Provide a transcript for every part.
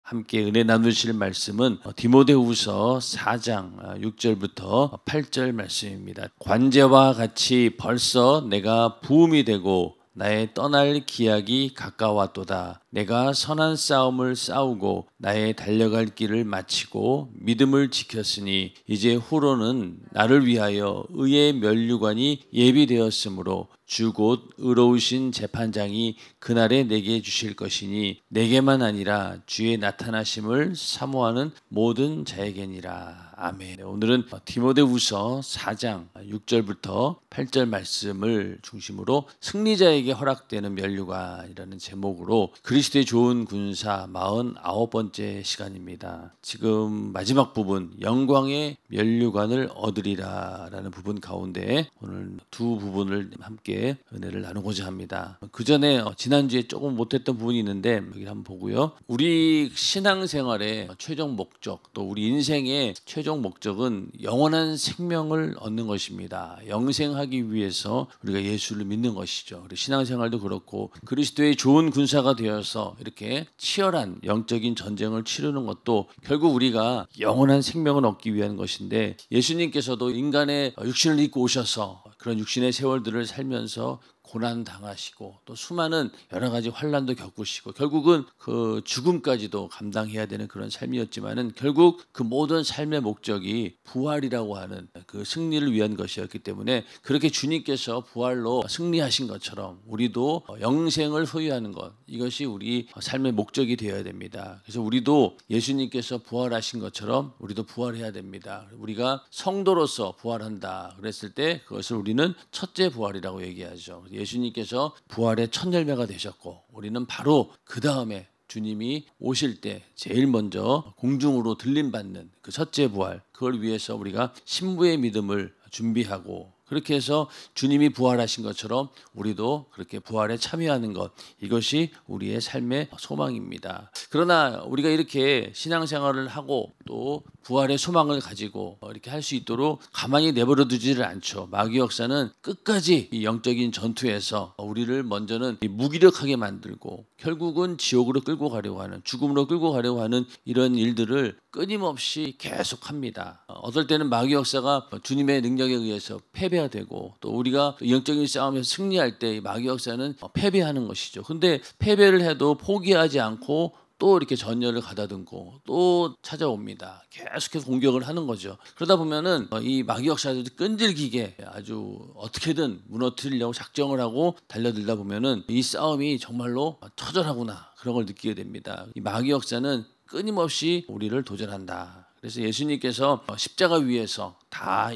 함께 은혜 나누실 말씀은 디모데후서 4장 6절부터 8절 말씀입니다. 관제와 같이 벌써 내가 부음이 되고 나의 떠날 기약이 가까웠도다. 내가 선한 싸움을 싸우고 나의 달려갈 길을 마치고 믿음을 지켰으니 이제 후로는 나를 위하여 의의 면류관이 예비되었으므로 주 곧 의로우신 재판장이 그날에 내게 주실 것이니 내게만 아니라 주의 나타나심을 사모하는 모든 자에게니라. 아멘. 오늘은 디모데후서 4장 6절부터 8절 말씀을 중심으로 승리자에게 허락되는 면류관이라는 제목으로 그리스도의 좋은 군사 49번째 시간입니다. 지금 마지막 부분 영광의 면류관을 얻으리라 라는 부분 가운데 오늘 두 부분을 함께 은혜를 나누고자 합니다. 그 전에 지난주에 조금 못했던 부분이 있는데 여기 한번 보고요. 우리 신앙생활의 최종 목적 또 우리 인생의 최종 목적은 영원한 생명을 얻는 것입니다. 영생하기 위해서 우리가 예수를 믿는 것이죠. 우리 신앙생활도 그렇고 그리스도의 좋은 군사가 되어서 이렇게 치열한 영적인 전쟁을 치르는 것도 결국 우리가 영원한 생명을 얻기 위한 것인데 예수님께서도 인간의 육신을 입고 오셔서 그런 육신의 세월들을 살면서 고난 당하시고 또 수많은 여러 가지 환난도 겪으시고 결국은 그 죽음까지도 감당해야 되는 그런 삶이었지만은 결국 그 모든 삶의 목적이 부활이라고 하는 그 승리를 위한 것이었기 때문에 그렇게 주님께서 부활로 승리하신 것처럼 우리도 영생을 소유하는 것 이것이 우리 삶의 목적이 되어야 됩니다. 그래서 우리도 예수님께서 부활하신 것처럼 우리도 부활해야 됩니다. 우리가 성도로서 부활한다 그랬을 때 그것을 우리는 첫째 부활이라고 얘기하죠. 예수님께서 부활의 첫 열매가 되셨고 우리는 바로 그 다음에 주님이 오실 때 제일 먼저 공중으로 들림받는 그 첫째 부활 그걸 위해서 우리가 신부의 믿음을 준비하고 그렇게 해서 주님이 부활하신 것처럼 우리도 그렇게 부활에 참여하는 것 이것이 우리의 삶의 소망입니다. 그러나 우리가 이렇게 신앙생활을 하고 또 부활의 소망을 가지고 이렇게 할 수 있도록 가만히 내버려 두지를 않죠. 마귀 역사는 끝까지 이 영적인 전투에서 우리를 먼저는 무기력하게 만들고 결국은 지옥으로 끌고 가려고 하는 죽음으로 끌고 가려고 하는 이런 일들을 끊임없이 계속합니다. 어떨 때는 마귀 역사가 주님의 능력에 의해서 패배가 되고 또 우리가 영적인 싸움에서 승리할 때 마귀 역사는 패배하는 것이죠. 근데 패배를 해도 포기하지 않고 또 이렇게 전열을 가다듬고 또 찾아옵니다. 계속해서 공격을 하는 거죠. 그러다 보면은 이 마귀 역사들도 끈질기게 아주 어떻게든 무너뜨리려고 작정을 하고 달려들다 보면은 이 싸움이 정말로 처절하구나 그런 걸 느끼게 됩니다. 이 마귀 역사는 끊임없이 우리를 도전한다. 그래서 예수님께서 십자가 위에서 다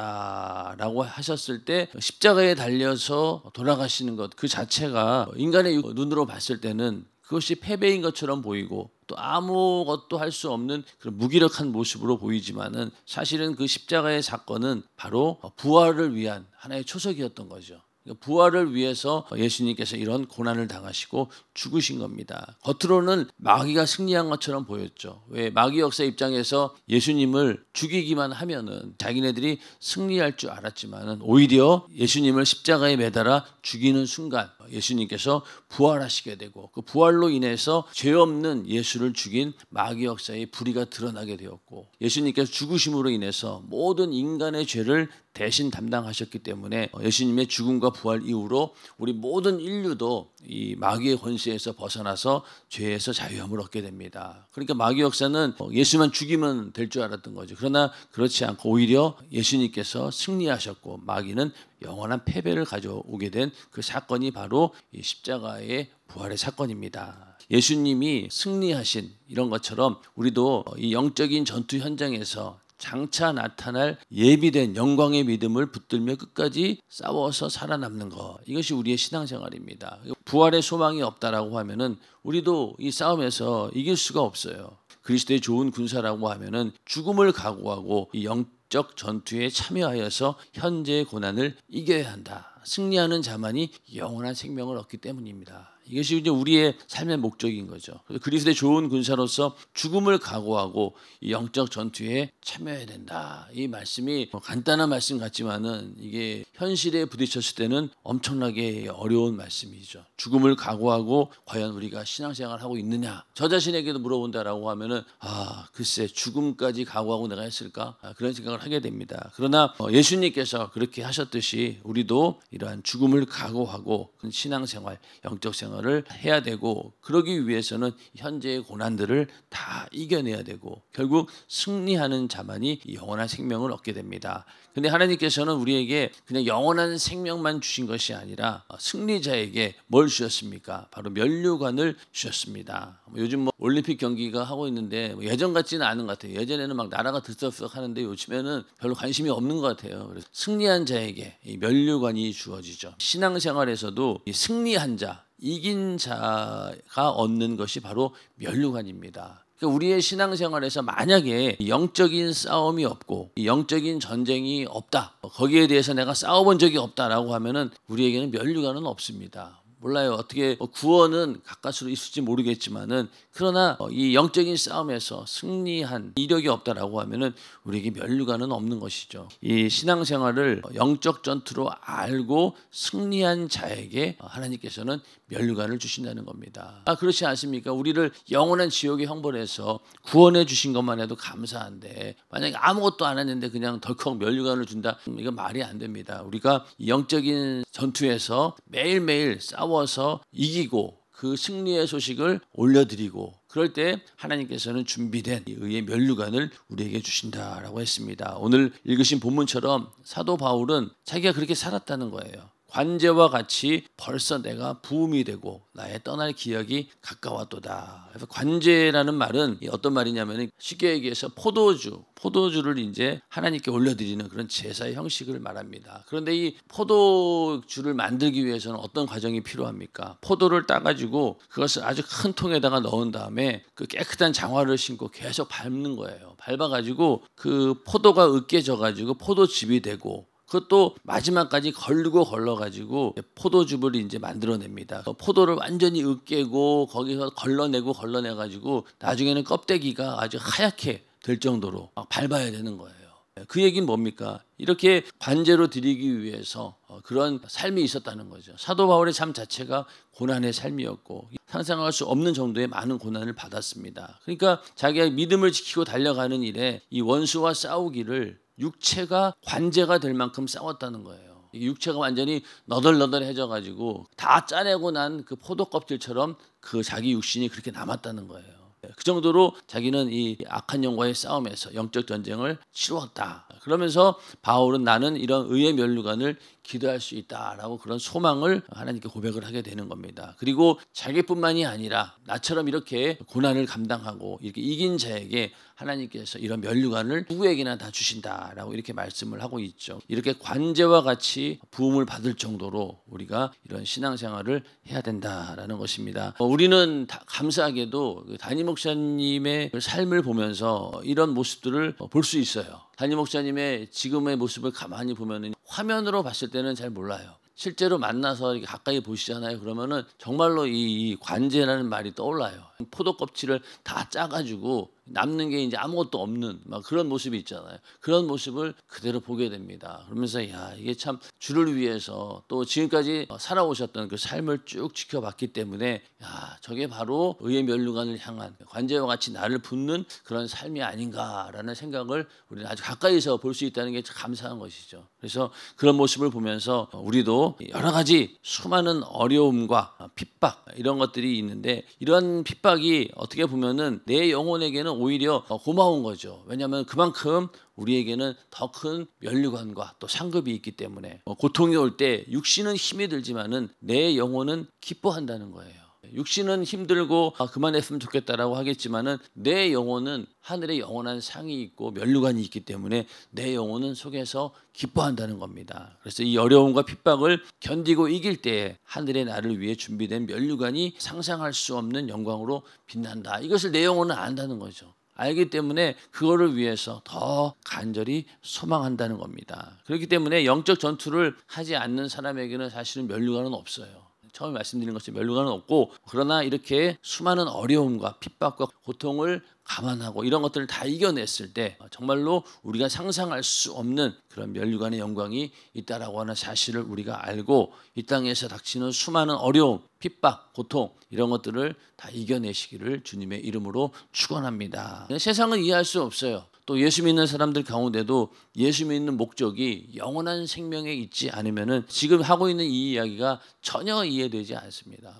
이루었다라고 하셨을 때 십자가에 달려서 돌아가시는 것 그 자체가 인간의 눈으로 봤을 때는 그것이 패배인 것처럼 보이고 또 아무것도 할 수 없는 그런 무기력한 모습으로 보이지만은 사실은 그 십자가의 사건은 바로 부활을 위한 하나의 초석이었던 거죠. 부활을 위해서 예수님께서 이런 고난을 당하시고 죽으신 겁니다. 겉으로는 마귀가 승리한 것처럼 보였죠. 왜 마귀 역사 입장에서 예수님을 죽이기만 하면은 자기네들이 승리할 줄 알았지만은 오히려 예수님을 십자가에 매달아 죽이는 순간 예수님께서 부활하시게 되고 그 부활로 인해서 죄 없는 예수를 죽인 마귀 역사의 불의가 드러나게 되었고 예수님께서 죽으심으로 인해서 모든 인간의 죄를 대신 담당하셨기 때문에 예수님의 죽음과 부활 이후로 우리 모든 인류도 이 마귀의 권세에서 벗어나서 죄에서 자유함을 얻게 됩니다. 그러니까 마귀 역사는 예수만 죽이면 될 줄 알았던 거죠. 그러나 그렇지 않고 오히려 예수님께서 승리하셨고 마귀는 영원한 패배를 가져오게 된 그 사건이 바로 이 십자가의 부활의 사건입니다. 예수님이 승리하신 이런 것처럼 우리도 이 영적인 전투 현장에서 장차 나타날 예비된 영광의 믿음을 붙들며 끝까지 싸워서 살아남는 것 이것이 우리의 신앙생활입니다. 부활의 소망이 없다라고 하면은 우리도 이 싸움에서 이길 수가 없어요. 그리스도의 좋은 군사라고 하면은 죽음을 각오하고 이 영적 전투에 참여하여서 현재의 고난을 이겨야 한다. 승리하는 자만이 영원한 생명을 얻기 때문입니다. 이것이 이제 우리의 삶의 목적인 거죠. 그래서 그리스도의 좋은 군사로서 죽음을 각오하고 이 영적 전투에 참여해야 된다. 이 말씀이 간단한 말씀 같지만은 이게 현실에 부딪혔을 때는 엄청나게 어려운 말씀이죠. 죽음을 각오하고 과연 우리가 신앙생활을 하고 있느냐? 저 자신에게도 물어본다라고 하면은 글쎄 죽음까지 각오하고 내가 했을까? 그런 생각을 하게 됩니다. 그러나 예수님께서 그렇게 하셨듯이 우리도 이러한 죽음을 각오하고 신앙생활, 영적 생활을 해야 되고, 그러기 위해서는 현재의 고난들을 다 이겨내야 되고 결국 승리하는 자만이 영원한 생명을 얻게 됩니다. 근데 하나님께서는 우리에게 그냥 영원한 생명만 주신 것이 아니라 승리자에게 뭘 주셨습니까? 바로 면류관을 주셨습니다. 요즘 올림픽 경기가 하고 있는데 예전 같지는 않은 것 같아요. 예전에는 막 나라가 들썩들썩 하는데 요즘에는 별로 관심이 없는 것 같아요. 그래서 승리한 자에게 이 면류관이 주어지죠. 신앙생활에서도 이 승리한 자, 이긴 자가 얻는 것이 바로 면류관입니다. 우리의 신앙생활에서 만약에 영적인 싸움이 없고 영적인 전쟁이 없다, 거기에 대해서 내가 싸워본 적이 없다라고 하면은 우리에게는 면류관은 없습니다. 몰라요. 어떻게 구원은 가까스로 있을지 모르겠지만은, 그러나 이 영적인 싸움에서 승리한 이력이 없다라고 하면은 우리에게 면류관은 없는 것이죠. 이 신앙생활을 영적 전투로 알고 승리한 자에게 하나님께서는 면류관을 주신다는 겁니다. 그렇지 않습니까? 우리를 영원한 지옥의 형벌에서 구원해 주신 것만 해도 감사한데, 만약에 아무것도 안 했는데 그냥 덜컥 면류관을 준다? 이건 말이 안 됩니다. 우리가 영적인 전투에서 매일매일 싸워서 이기고 그 승리의 소식을 올려드리고, 그럴 때 하나님께서는 준비된 의의 면류관을 우리에게 주신다라고 했습니다. 오늘 읽으신 본문처럼 사도 바울은 자기가 그렇게 살았다는 거예요. 관제와 같이 벌써 내가 부음이 되고 나의 떠날 기약이 가까웠도다. 그래서 관제라는 말은 어떤 말이냐면 쉽게 얘기해서 포도주를 이제 하나님께 올려드리는 그런 제사의 형식을 말합니다. 그런데 이 포도주를 만들기 위해서는 어떤 과정이 필요합니까? 포도를 따가지고 그것을 아주 큰 통에다가 넣은 다음에 그 깨끗한 장화를 신고 계속 밟는 거예요. 밟아가지고 그 포도가 으깨져가지고 포도즙이 되고, 그것도 마지막까지 걸러가지고 포도즙을 이제 만들어냅니다. 포도를 완전히 으깨고 거기서 걸러내가지고 나중에는 껍데기가 아주 하얗게 될 정도로 막 밟아야 되는 거예요. 그 얘기는 뭡니까? 이렇게 관제로 드리기 위해서 그런 삶이 있었다는 거죠. 사도 바울의 삶 자체가 고난의 삶이었고 상상할 수 없는 정도의 많은 고난을 받았습니다. 그러니까 자기가 믿음을 지키고 달려가는 일에 이 원수와 싸우기를 육체가 관제가 될 만큼 싸웠다는 거예요. 육체가 완전히 너덜너덜해져 가지고 다 짜내고 난 그 포도 껍질처럼 그 자기 육신이 그렇게 남았다는 거예요. 그 정도로 자기는 이 악한 영과의 싸움에서 영적 전쟁을 치루었다. 그러면서 바울은 나는 이런 의의 면류관을 기도할 수 있다라고 그런 소망을 하나님께 고백을 하게 되는 겁니다. 그리고 자기뿐만이 아니라 나처럼 이렇게 고난을 감당하고 이렇게 이긴 자에게 하나님께서 이런 면류관을 누구에게나 다 주신다라고 이렇게 말씀을 하고 있죠. 이렇게 관제와 같이 부음을 받을 정도로 우리가 이런 신앙생활을 해야 된다라는 것입니다. 우리는 감사하게도 담임 목사님의 삶을 보면서 이런 모습들을 볼 수 있어요. 담임 목사님의 지금의 모습을 가만히 보면 화면으로 봤을 때는 잘 몰라요. 실제로 만나서 이렇게 가까이 보시잖아요. 그러면은 정말로 이 관제라는 말이 떠올라요. 포도 껍질을 다 짜가지고 남는 게 이제 아무것도 없는 막 그런 모습이 있잖아요. 그런 모습을 그대로 보게 됩니다. 그러면서 야, 이게 참 주를 위해서 또 지금까지 살아오셨던 그 삶을 쭉 지켜봤기 때문에 야, 저게 바로 의의 면류관을 향한 관제와 같이 나를 붙는 그런 삶이 아닌가라는 생각을 우리는 아주 가까이서 볼 수 있다는 게 참 감사한 것이죠. 그래서 그런 모습을 보면서 우리도 여러 가지 수많은 어려움과 핍박 이런 것들이 있는데, 이런 핍박이 어떻게 보면은 내 영혼에게는 오히려 고마운 거죠. 왜냐하면 그만큼 우리에게는 더 큰 면류관과 또 상급이 있기 때문에 고통이 올 때 육신은 힘이 들지만은 내 영혼은 기뻐한다는 거예요. 육신은 힘들고 그만했으면 좋겠다라고 하겠지만은 내 영혼은 하늘에 영원한 상이 있고 면류관이 있기 때문에 내 영혼은 속에서 기뻐한다는 겁니다. 그래서 이 어려움과 핍박을 견디고 이길 때 하늘의 나를 위해 준비된 면류관이 상상할 수 없는 영광으로 빛난다. 이것을 내 영혼은 안다는 거죠. 알기 때문에 그거를 위해서 더 간절히 소망한다는 겁니다. 그렇기 때문에 영적 전투를 하지 않는 사람에게는 사실은 면류관은 없어요. 처음에 말씀드린 것처럼 면류관은 없고, 그러나 이렇게 수많은 어려움과 핍박과 고통을 감안하고 이런 것들을 다 이겨냈을 때 정말로 우리가 상상할 수 없는 그런 면류관의 영광이 있다라고 하는 사실을 우리가 알고, 이 땅에서 닥치는 수많은 어려움, 핍박, 고통 이런 것들을 다 이겨내시기를 주님의 이름으로 축원합니다. 세상은 이해할 수 없어요. 또 예수 믿는 사람들 가운데도 예수 믿는 목적이 영원한 생명에 있지 않으면은 지금 하고 있는 이 이야기가 전혀 이해되지 않습니다.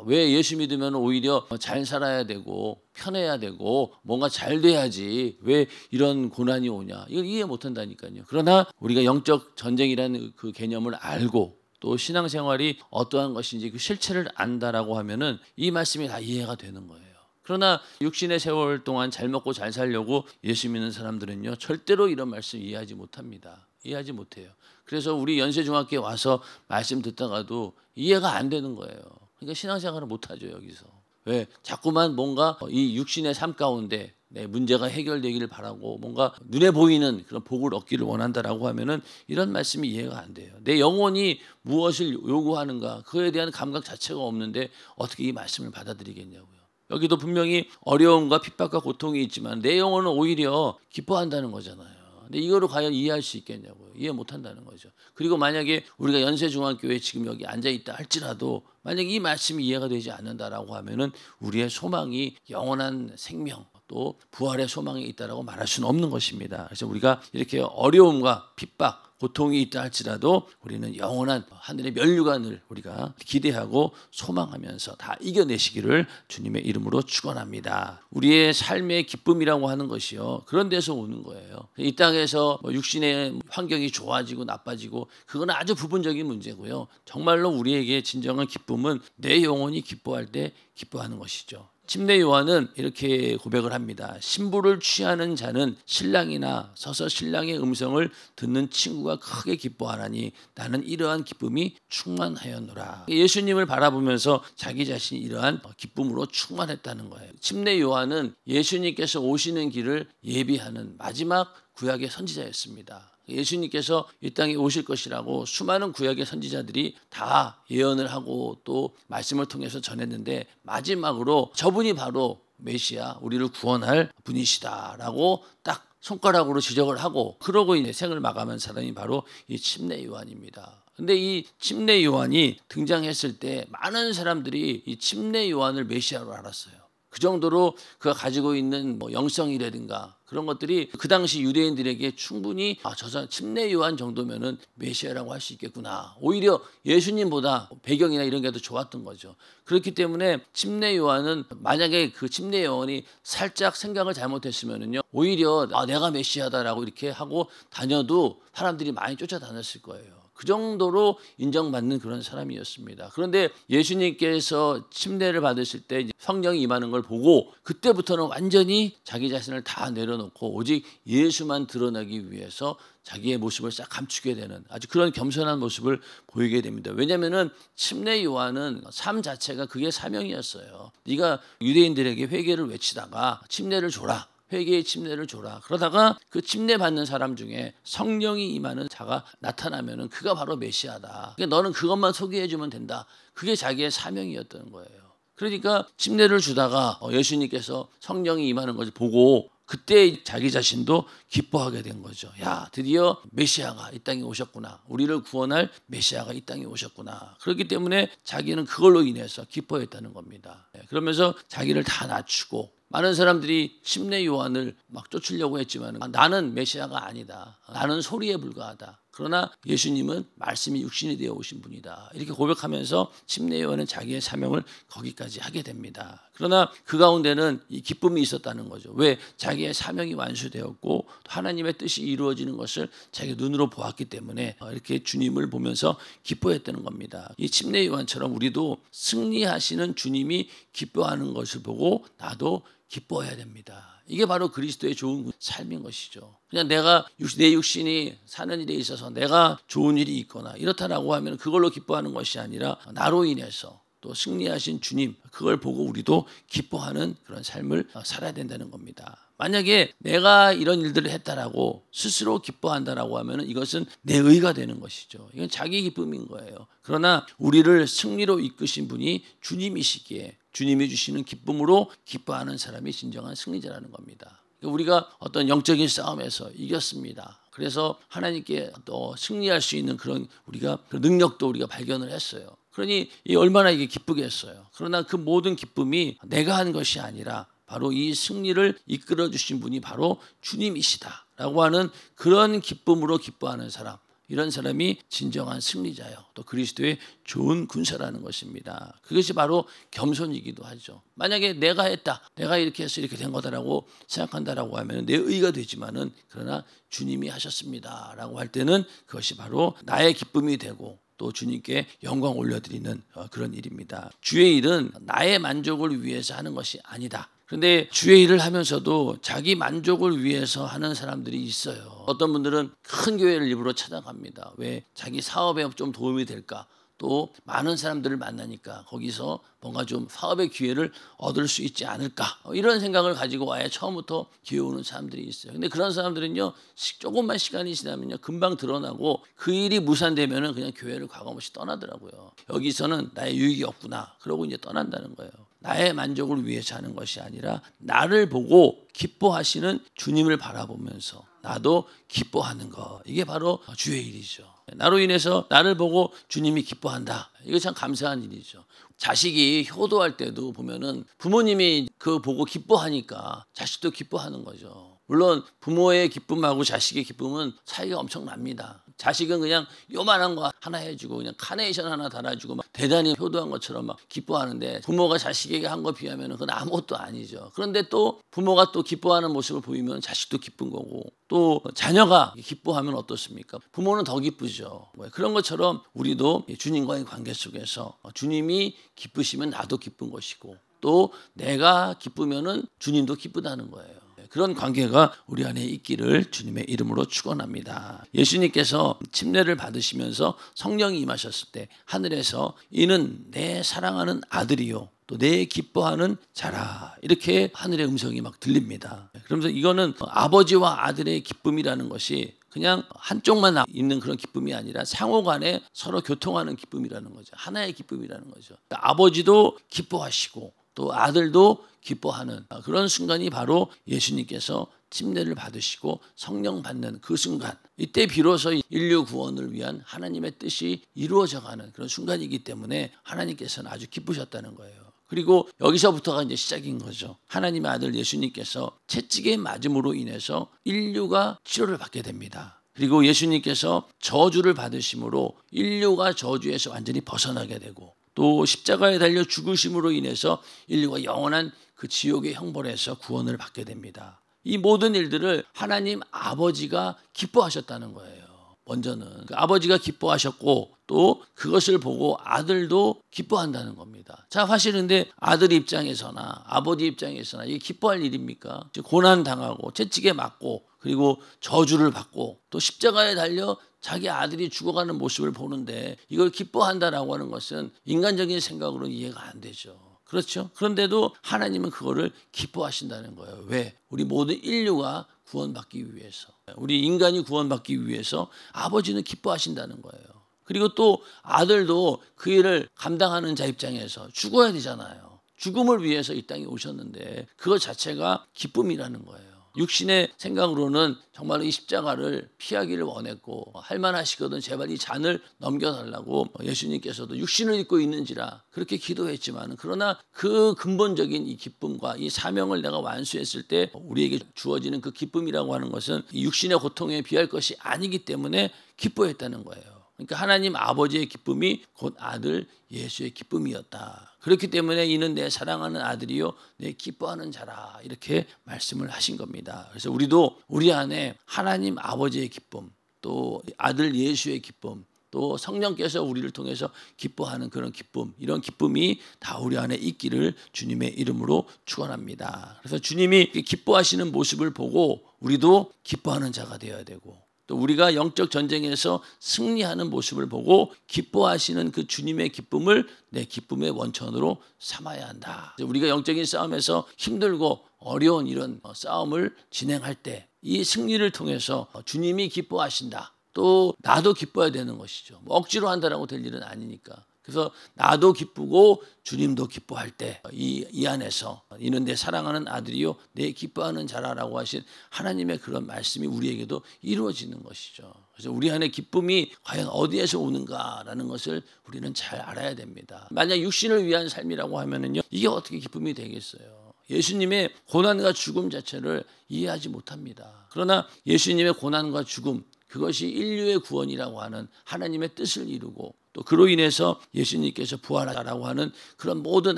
왜 예수 믿으면 오히려 잘 살아야 되고 편해야 되고 뭔가 잘 돼야지 왜 이런 고난이 오냐, 이걸 이해 못한다니까요. 그러나 우리가 영적 전쟁이라는 그 개념을 알고 또 신앙생활이 어떠한 것인지 그 실체를 안다라고 하면은 이 말씀이 다 이해가 되는 거예요. 그러나 육신의 세월 동안 잘 먹고 잘 살려고 예수 믿는 사람들은요, 절대로 이런 말씀 이해하지 못합니다. 이해하지 못해요. 그래서 우리 연세중학교에 와서 말씀 듣다가도 이해가 안 되는 거예요. 그러니까 신앙생활을 못하죠, 여기서. 왜? 자꾸만 뭔가 이 육신의 삶 가운데 내 문제가 해결되기를 바라고 뭔가 눈에 보이는 그런 복을 얻기를 원한다라고 하면은 이런 말씀이 이해가 안 돼요. 내 영혼이 무엇을 요구하는가, 그에 대한 감각 자체가 없는데 어떻게 이 말씀을 받아들이겠냐고요. 여기도 분명히 어려움과 핍박과 고통이 있지만 내 영혼은 오히려 기뻐한다는 거잖아요. 근데 이거를 과연 이해할 수 있겠냐고요. 이해 못한다는 거죠. 그리고 만약에 우리가 연세중앙교회에 지금 여기 앉아있다 할지라도 만약에 이 말씀이 이해가 되지 않는다라고 하면은 우리의 소망이 영원한 생명 또 부활의 소망이 있다라고 말할 수는 없는 것입니다. 그래서 우리가 이렇게 어려움과 핍박, 고통이 있다 할지라도 우리는 영원한 하늘의 면류관을 우리가 기대하고 소망하면서 다 이겨내시기를 주님의 이름으로 축원합니다. 우리의 삶의 기쁨이라고 하는 것이요, 그런 데서 오는 거예요. 이 땅에서 육신의 환경이 좋아지고 나빠지고 그건 아주 부분적인 문제고요. 정말로 우리에게 진정한 기쁨은 내 영혼이 기뻐할 때 기뻐하는 것이죠. 침례 요한은 이렇게 고백을 합니다. 신부를 취하는 자는 신랑이나 서서 신랑의 음성을 듣는 친구가 크게 기뻐하나니 나는 이러한 기쁨이 충만하였노라. 예수님을 바라보면서 자기 자신이 이러한 기쁨으로 충만했다는 거예요. 침례 요한은 예수님께서 오시는 길을 예비하는 마지막 구약의 선지자였습니다. 예수님께서 이 땅에 오실 것이라고 수많은 구약의 선지자들이 다 예언을 하고 또 말씀을 통해서 전했는데 마지막으로 저분이 바로 메시아, 우리를 구원할 분이시다라고 딱 손가락으로 지적을 하고 그러고 이제 생을 마감한 사람이 바로 이 침례 요한입니다. 근데 이 침례 요한이 등장했을 때 많은 사람들이 이 침례 요한을 메시아로 알았어요. 그 정도로 그가 가지고 있는 영성이라든가 그런 것들이 그 당시 유대인들에게 충분히 저 사람 침례 요한 정도면은 메시아라고 할 수 있겠구나. 오히려 예수님보다 배경이나 이런 게 더 좋았던 거죠. 그렇기 때문에 침례 요한은 만약에 그 침례 요한이 살짝 생각을 잘못했으면은요, 오히려 내가 메시아다라고 이렇게 하고 다녀도 사람들이 많이 쫓아다녔을 거예요. 그 정도로 인정받는 그런 사람이었습니다. 그런데 예수님께서 침례를 받으실 때 성령이 임하는 걸 보고 그때부터는 완전히 자기 자신을 다 내려놓고 오직 예수만 드러나기 위해서 자기의 모습을 싹 감추게 되는 아주 그런 겸손한 모습을 보이게 됩니다. 왜냐하면 침례 요한은 삶 자체가 그게 사명이었어요. 네가 유대인들에게 회개를 외치다가 침례를 줘라. 회개의 침례를 줘라. 그러다가 그 침례 받는 사람 중에 성령이 임하는 자가 나타나면은 그가 바로 메시아다. 그러니까 너는 그것만 소개해 주면 된다. 그게 자기의 사명이었던 거예요. 그러니까 침례를 주다가 예수님께서 성령이 임하는 것을 보고 그때 자기 자신도 기뻐하게 된 거죠. 야, 드디어 메시아가 이 땅에 오셨구나. 우리를 구원할 메시아가 이 땅에 오셨구나. 그렇기 때문에 자기는 그걸로 인해서 기뻐했다는 겁니다. 그러면서 자기를 다 낮추고 많은 사람들이 침례 요한을 막 쫓으려고 했지만 나는 메시아가 아니다. 나는 소리에 불과하다. 그러나 예수님은 말씀이 육신이 되어 오신 분이다. 이렇게 고백하면서 침례 요한은 자기의 사명을 거기까지 하게 됩니다. 그러나 그 가운데는 이 기쁨이 있었다는 거죠. 왜? 자기의 사명이 완수되었고 하나님의 뜻이 이루어지는 것을 자기 눈으로 보았기 때문에 이렇게 주님을 보면서 기뻐했다는 겁니다. 이 침례 요한처럼 우리도 승리하시는 주님이 기뻐하는 것을 보고 나도 기뻐해야 됩니다. 이게 바로 그리스도의 좋은 삶인 것이죠. 그냥 내 육신이 사는 일에 있어서 내가 좋은 일이 있거나 이렇다라고 하면 그걸로 기뻐하는 것이 아니라 나로 인해서 또 승리하신 주님, 그걸 보고 우리도 기뻐하는 그런 삶을 살아야 된다는 겁니다. 만약에 내가 이런 일들을 했다라고 스스로 기뻐한다라고 하면 이것은 내 의가 되는 것이죠. 이건 자기 기쁨인 거예요. 그러나 우리를 승리로 이끄신 분이 주님이시기에 주님이 주시는 기쁨으로 기뻐하는 사람이 진정한 승리자라는 겁니다. 우리가 어떤 영적인 싸움에서 이겼습니다. 그래서 하나님께 또 승리할 수 있는 그런 우리가 그 능력도 우리가 발견을 했어요. 그러니 얼마나 이게 기쁘겠어요. 그러나 그 모든 기쁨이 내가 한 것이 아니라 바로 이 승리를 이끌어 주신 분이 바로 주님이시다라고 하는 그런 기쁨으로 기뻐하는 사람, 이런 사람이 진정한 승리자요. 또 그리스도의 좋은 군사라는 것입니다. 그것이 바로 겸손이기도 하죠. 만약에 내가 했다, 내가 이렇게 해서 이렇게 된 거다라고 생각한다라고 하면 내 의가 되지만은 그러나 주님이 하셨습니다라고 할 때는 그것이 바로 나의 기쁨이 되고 또 주님께 영광 올려드리는 그런 일입니다. 주의 일은 나의 만족을 위해서 하는 것이 아니다. 그런데 주의 일을 하면서도 자기 만족을 위해서 하는 사람들이 있어요. 어떤 분들은 큰 교회를 일부러 찾아갑니다. 왜? 자기 사업에 좀 도움이 될까? 또 많은 사람들을 만나니까 거기서 뭔가 좀 사업의 기회를 얻을 수 있지 않을까, 이런 생각을 가지고 아예 처음부터 기회 오는 사람들이 있어요. 근데 그런 사람들은요, 조금만 시간이 지나면요 금방 드러나고 그 일이 무산되면은 그냥 교회를 과감없이 떠나더라고요. 여기서는 나의 유익이 없구나, 그러고 이제 떠난다는 거예요. 나의 만족을 위해서 하는 것이 아니라 나를 보고 기뻐하시는 주님을 바라보면서 나도 기뻐하는 것, 이게 바로 주의 일이죠. 나로 인해서 나를 보고 주님이 기뻐한다, 이거 참 감사한 일이죠. 자식이 효도할 때도 보면은 부모님이 그거 보고 기뻐하니까 자식도 기뻐하는 거죠. 물론 부모의 기쁨하고 자식의 기쁨은 차이가 엄청납니다. 자식은 그냥 요만한 거 하나 해주고 그냥 카네이션 하나 달아주고 막 대단히 효도한 것처럼 막 기뻐하는데, 부모가 자식에게 한 거 비하면 그건 아무것도 아니죠. 그런데 또 부모가 또 기뻐하는 모습을 보이면 자식도 기쁜 거고, 또 자녀가 기뻐하면 어떻습니까? 부모는 더 기쁘죠. 그런 것처럼 우리도 주님과의 관계 속에서 주님이 기쁘시면 나도 기쁜 것이고, 또 내가 기쁘면은 주님도 기쁘다는 거예요. 그런 관계가 우리 안에 있기를 주님의 이름으로 축원합니다. 예수님께서 침례를 받으시면서 성령이 임하셨을 때 하늘에서 이는 내 사랑하는 아들이요 또 내 기뻐하는 자라, 이렇게 하늘의 음성이 막 들립니다. 그러면서 이거는 아버지와 아들의 기쁨이라는 것이 그냥 한쪽만 있는 그런 기쁨이 아니라 상호간에 서로 교통하는 기쁨이라는 거죠. 하나의 기쁨이라는 거죠. 아버지도 기뻐하시고 또 아들도 기뻐하는 그런 순간이 바로 예수님께서 침례를 받으시고 성령 받는 그 순간, 이때 비로소 인류 구원을 위한 하나님의 뜻이 이루어져가는 그런 순간이기 때문에 하나님께서는 아주 기쁘셨다는 거예요. 그리고 여기서부터가 이제 시작인 거죠. 하나님의 아들 예수님께서 채찍에 맞음으로 인해서 인류가 치료를 받게 됩니다. 그리고 예수님께서 저주를 받으심으로 인류가 저주에서 완전히 벗어나게 되고, 또 십자가에 달려 죽으심으로 인해서 인류가 영원한 그 지옥의 형벌에서 구원을 받게 됩니다. 이 모든 일들을 하나님 아버지가 기뻐하셨다는 거예요. 먼저는 그 아버지가 기뻐하셨고 또 그것을 보고 아들도 기뻐한다는 겁니다. 자, 사실 근데 아들 입장에서나 아버지 입장에서나 이게 기뻐할 일입니까? 고난 당하고 채찍에 맞고 그리고 저주를 받고 또 십자가에 달려 자기 아들이 죽어가는 모습을 보는데 이걸 기뻐한다라고 하는 것은 인간적인 생각으로 이해가 안 되죠. 그렇죠? 그런데도 하나님은 그거를 기뻐하신다는 거예요. 왜? 우리 모든 인류가 구원받기 위해서, 우리 인간이 구원받기 위해서 아버지는 기뻐하신다는 거예요. 그리고 또 아들도 그 일을 감당하는 자 입장에서 죽어야 되잖아요. 죽음을 위해서 이 땅에 오셨는데 그것 자체가 기쁨이라는 거예요. 육신의 생각으로는 정말 이 십자가를 피하기를 원했고, 할만하시거든 제발 이 잔을 넘겨달라고 예수님께서도 육신을 입고 있는지라 그렇게 기도했지만, 그러나 그 근본적인 이 기쁨과 이 사명을 내가 완수했을 때 우리에게 주어지는 그 기쁨이라고 하는 것은 이 육신의 고통에 비할 것이 아니기 때문에 기뻐했다는 거예요. 그러니까 하나님 아버지의 기쁨이 곧 아들 예수의 기쁨이었다. 그렇기 때문에 이는 내 사랑하는 아들이요 내 기뻐하는 자라, 이렇게 말씀을 하신 겁니다. 그래서 우리도 우리 안에 하나님 아버지의 기쁨, 또 아들 예수의 기쁨, 또 성령께서 우리를 통해서 기뻐하는 그런 기쁨, 이런 기쁨이 다 우리 안에 있기를 주님의 이름으로 축원합니다. 그래서 주님이 기뻐하시는 모습을 보고 우리도 기뻐하는 자가 되어야 되고, 또 우리가 영적 전쟁에서 승리하는 모습을 보고 기뻐하시는 그 주님의 기쁨을 내 기쁨의 원천으로 삼아야 한다. 우리가 영적인 싸움에서 힘들고 어려운 이런 싸움을 진행할 때 이 승리를 통해서 주님이 기뻐하신다. 또 나도 기뻐야 되는 것이죠. 뭐 억지로 한다라고 될 일은 아니니까. 그래서 나도 기쁘고 주님도 기뻐할 때 이 안에서 이는 내 사랑하는 아들이요 내 기뻐하는 자라라고 하신 하나님의 그런 말씀이 우리에게도 이루어지는 것이죠. 그래서 우리 안에 기쁨이 과연 어디에서 오는가라는 것을 우리는 잘 알아야 됩니다. 만약 육신을 위한 삶이라고 하면은요, 이게 어떻게 기쁨이 되겠어요? 예수님의 고난과 죽음 자체를 이해하지 못합니다. 그러나 예수님의 고난과 죽음, 그것이 인류의 구원이라고 하는 하나님의 뜻을 이루고 또 그로 인해서 예수님께서 부활하라고 하는 그런 모든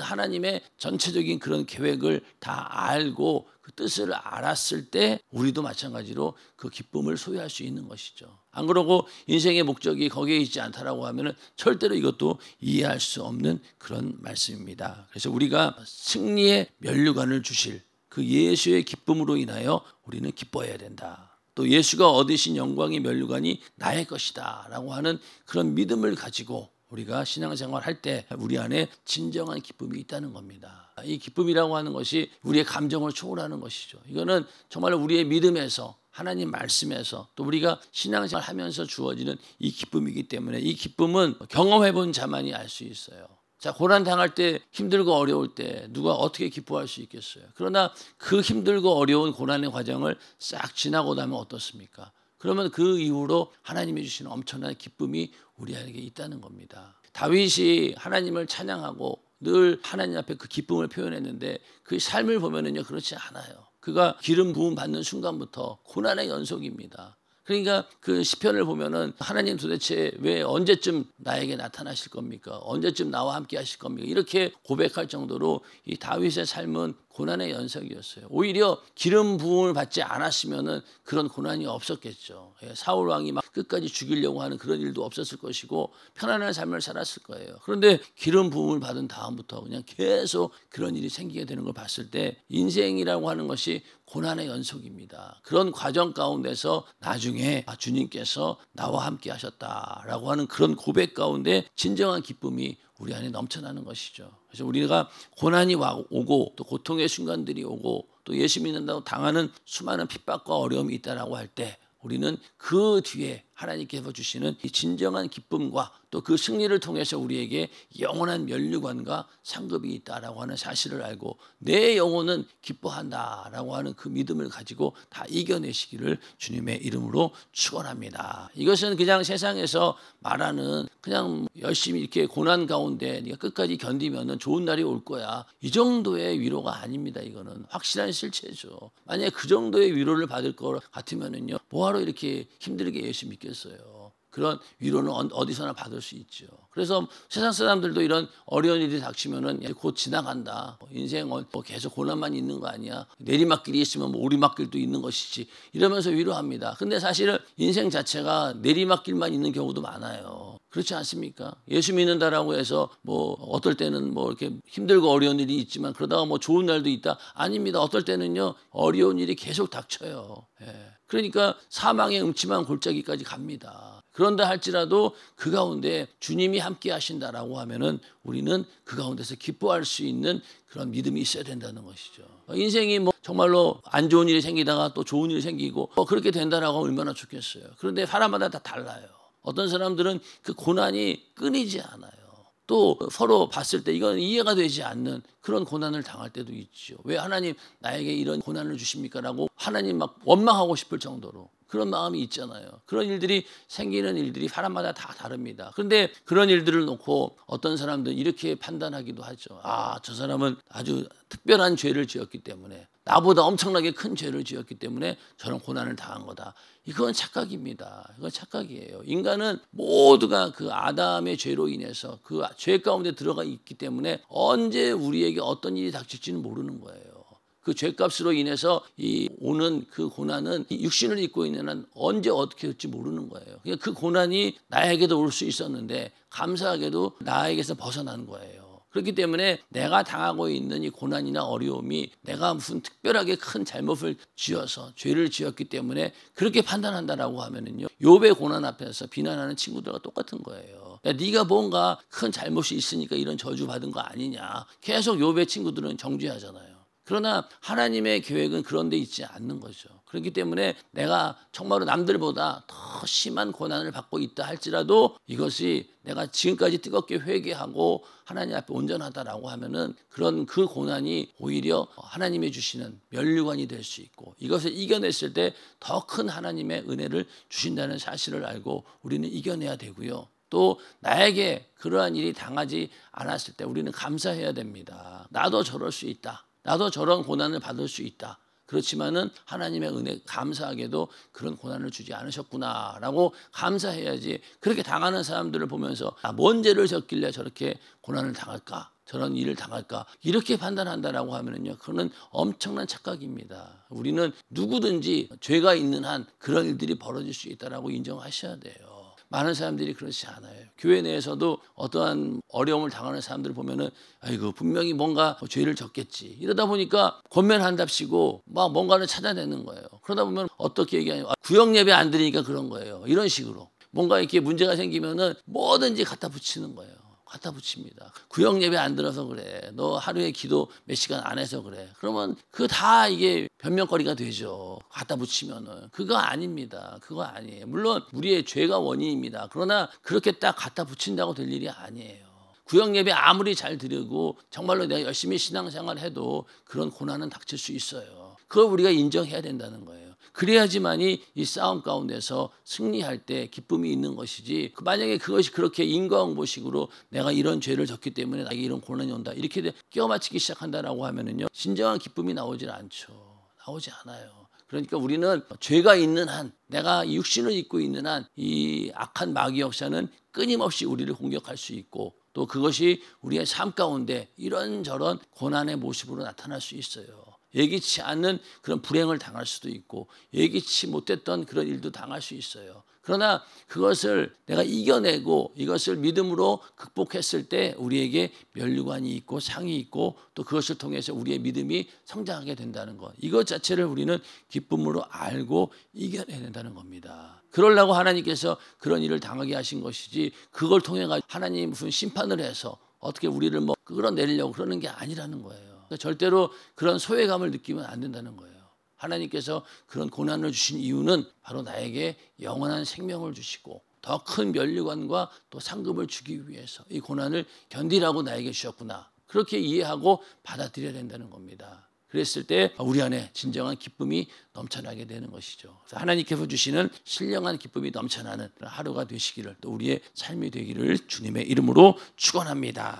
하나님의 전체적인 그런 계획을 다 알고 그 뜻을 알았을 때 우리도 마찬가지로 그 기쁨을 소유할 수 있는 것이죠. 안 그러고 인생의 목적이 거기에 있지 않다라고 하면은 절대로 이것도 이해할 수 없는 그런 말씀입니다. 그래서 우리가 승리의 면류관을 주실 그 예수의 기쁨으로 인하여 우리는 기뻐해야 된다. 또 예수가 얻으신 영광의 면류관이 나의 것이다 라고 하는 그런 믿음을 가지고 우리가 신앙생활 할 때 우리 안에 진정한 기쁨이 있다는 겁니다. 이 기쁨이라고 하는 것이 우리의 감정을 초월하는 것이죠. 이거는 정말 우리의 믿음에서 하나님 말씀에서 또 우리가 신앙생활 하면서 주어지는 이 기쁨이기 때문에 이 기쁨은 경험해 본 자만이 알 수 있어요. 자, 고난 당할 때 힘들고 어려울 때 누가 어떻게 기뻐할 수 있겠어요? 그러나 그 힘들고 어려운 고난의 과정을 싹 지나고 나면 어떻습니까? 그러면 그 이후로 하나님이 주시는 엄청난 기쁨이 우리에게 있다는 겁니다. 다윗이 하나님을 찬양하고 늘 하나님 앞에 그 기쁨을 표현했는데 그 삶을 보면은요 그렇지 않아요. 그가 기름 부음 받는 순간부터 고난의 연속입니다. 그러니까 그 시편을 보면은 하나님 도대체 왜 언제쯤 나에게 나타나실 겁니까? 언제쯤 나와 함께 하실 겁니까? 이렇게 고백할 정도로 이 다윗의 삶은 고난의 연속이었어요. 오히려 기름 부음을 받지 않았으면은 그런 고난이 없었겠죠. 사울 왕이 막 끝까지 죽이려고 하는 그런 일도 없었을 것이고 편안한 삶을 살았을 거예요. 그런데 기름 부음을 받은 다음부터 그냥 계속 그런 일이 생기게 되는 걸 봤을 때 인생이라고 하는 것이 고난의 연속입니다. 그런 과정 가운데서 나중에 주님께서 나와 함께 하셨다라고 하는 그런 고백 가운데 진정한 기쁨이 우리 안에 넘쳐나는 것이죠. 그래서 우리가 고난이 오고 또 고통의 순간들이 오고 또 예수 믿는다고 당하는 수많은 핍박과 어려움이 있다라고 할 때 우리는 그 뒤에 하나님께서 주시는 이 진정한 기쁨과 또 그 승리를 통해서 우리에게 영원한 면류관과 상급이 있다라고 하는 사실을 알고 내 영혼은 기뻐한다라고 하는 그 믿음을 가지고 다 이겨내시기를 주님의 이름으로 축원합니다. 이것은 그냥 세상에서 말하는 그냥 열심히 이렇게 고난 가운데 네가 끝까지 견디면은 좋은 날이 올 거야. 이 정도의 위로가 아닙니다. 이거는 확실한 실체죠. 만약에 그 정도의 위로를 받을 것 같으면은요, 뭐하러 이렇게 힘들게 예수 믿겠어요. 그런 위로는 어디서나 받을 수 있죠. 그래서 세상 사람들도 이런 어려운 일이 닥치면은 곧 지나간다. 인생 계속 고난만 있는 거 아니야. 내리막길이 있으면 뭐 오리막길도 있는 것이지. 이러면서 위로합니다. 근데 사실은 인생 자체가 내리막길만 있는 경우도 많아요. 그렇지 않습니까? 예수 믿는다라고 해서 뭐 어떨 때는 뭐 이렇게 힘들고 어려운 일이 있지만 그러다가 뭐 좋은 날도 있다. 아닙니다. 어떨 때는요 어려운 일이 계속 닥쳐요. 그러니까 사망의 음침한 골짜기까지 갑니다. 그런다 할지라도 그 가운데 주님이 함께 하신다라고 하면은 우리는 그 가운데서 기뻐할 수 있는 그런 믿음이 있어야 된다는 것이죠. 인생이 뭐 정말로 안 좋은 일이 생기다가 또 좋은 일이 생기고 그렇게 된다라고 하면 얼마나 좋겠어요. 그런데 사람마다 다 달라요. 어떤 사람들은 그 고난이 끊이지 않아요. 또 서로 봤을 때 이건 이해가 되지 않는 그런 고난을 당할 때도 있죠. 왜 하나님 나에게 이런 고난을 주십니까? 라고 하나님 막 원망하고 싶을 정도로 그런 마음이 있잖아요. 그런 일들이 생기는 일들이 사람마다 다 다릅니다. 그런데 그런 일들을 놓고 어떤 사람들은 이렇게 판단하기도 하죠. 아, 저 사람은 아주 특별한 죄를 지었기 때문에 나보다 엄청나게 큰 죄를 지었기 때문에 저런 고난을 당한 거다. 이건 착각입니다. 이건 착각이에요. 인간은 모두가 그 아담의 죄로 인해서 그 죄 가운데 들어가 있기 때문에 언제 우리에게 어떤 일이 닥칠지는 모르는 거예요. 그 죄값으로 인해서 오는 그 고난은 육신을 입고 있는 한 언제 어떻게 될지 모르는 거예요. 그러니까 그 고난이 나에게도 올 수 있었는데 감사하게도 나에게서 벗어난 거예요. 그렇기 때문에 내가 당하고 있는 이 고난이나 어려움이 내가 무슨 특별하게 큰 잘못을 지어서 죄를 지었기 때문에 그렇게 판단한다라고 하면은요, 욥의 고난 앞에서 비난하는 친구들과 똑같은 거예요. 야, 네가 뭔가 큰 잘못이 있으니까 이런 저주 받은 거 아니냐. 계속 욥의 친구들은 정죄하잖아요. 그러나 하나님의 계획은 그런 데 있지 않는 거죠. 그렇기 때문에 내가 정말로 남들보다 더 심한 고난을 받고 있다 할지라도 이것이 내가 지금까지 뜨겁게 회개하고 하나님 앞에 온전하다라고 하면은 그런 그 고난이 오히려 하나님이 주시는 면류관이 될 수 있고, 이것을 이겨냈을 때 더 큰 하나님의 은혜를 주신다는 사실을 알고 우리는 이겨내야 되고요. 또 나에게 그러한 일이 당하지 않았을 때 우리는 감사해야 됩니다. 나도 저럴 수 있다. 나도 저런 고난을 받을 수 있다. 그렇지만은 하나님의 은혜, 감사하게도 그런 고난을 주지 않으셨구나라고 감사해야지. 그렇게 당하는 사람들을 보면서 뭔 죄를 졌길래 저렇게 고난을 당할까? 저런 일을 당할까? 이렇게 판단한다라고 하면은요, 그거는 엄청난 착각입니다. 우리는 누구든지 죄가 있는 한 그런 일들이 벌어질 수 있다라고 인정하셔야 돼요. 많은 사람들이 그렇지 않아요. 교회 내에서도 어떠한 어려움을 당하는 사람들을 보면은 아이고 분명히 뭔가 죄를 졌겠지. 이러다 보니까 권면한답시고 막 뭔가를 찾아내는 거예요. 그러다 보면 어떻게 얘기하냐면 구역 예배 안 드리니까 그런 거예요. 이런 식으로 뭔가 이렇게 문제가 생기면은 뭐든지 갖다 붙이는 거예요. 갖다 붙입니다. 구역 예배 안 들어서 그래. 너 하루에 기도 몇 시간 안 해서 그래. 그러면 그거 다 이게 변명거리가 되죠. 갖다 붙이면은. 그거 아닙니다. 그거 아니에요. 물론 우리의 죄가 원인입니다. 그러나 그렇게 딱 갖다 붙인다고 될 일이 아니에요. 구역 예배 아무리 잘 드리고 정말로 내가 열심히 신앙생활 해도 그런 고난은 닥칠 수 있어요. 그걸 우리가 인정해야 된다는 거예요. 그래야지만이 이 싸움 가운데서 승리할 때 기쁨이 있는 것이지, 만약에 그것이 그렇게 인과응보식으로 내가 이런 죄를 졌기 때문에 나에게 이런 고난이 온다 이렇게 끼워 맞추기 시작한다라고 하면은요, 진정한 기쁨이 나오질 않죠. 나오지 않아요. 그러니까 우리는 죄가 있는 한, 내가 육신을 입고 있는 한 이 악한 마귀 역사는 끊임없이 우리를 공격할 수 있고, 또 그것이 우리의 삶 가운데 이런저런 고난의 모습으로 나타날 수 있어요. 예기치 않는 그런 불행을 당할 수도 있고 예기치 못했던 그런 일도 당할 수 있어요. 그러나 그것을 내가 이겨내고 이것을 믿음으로 극복했을 때 우리에게 면류관이 있고 상이 있고, 또 그것을 통해서 우리의 믿음이 성장하게 된다는 것, 이것 자체를 우리는 기쁨으로 알고 이겨내야 된다는 겁니다. 그러려고 하나님께서 그런 일을 당하게 하신 것이지, 그걸 통해 하나님이 무슨 심판을 해서 어떻게 우리를 뭐 끌어내리려고 그러는 게 아니라는 거예요. 절대로 그런 소외감을 느끼면 안 된다는 거예요. 하나님께서 그런 고난을 주신 이유는 바로 나에게 영원한 생명을 주시고 더 큰 면류관과 또 상급을 주기 위해서 이 고난을 견디라고 나에게 주셨구나. 그렇게 이해하고 받아들여야 된다는 겁니다. 그랬을 때 우리 안에 진정한 기쁨이 넘쳐나게 되는 것이죠. 그래서 하나님께서 주시는 신령한 기쁨이 넘쳐나는 하루가 되시기를, 또 우리의 삶이 되기를 주님의 이름으로 축원합니다.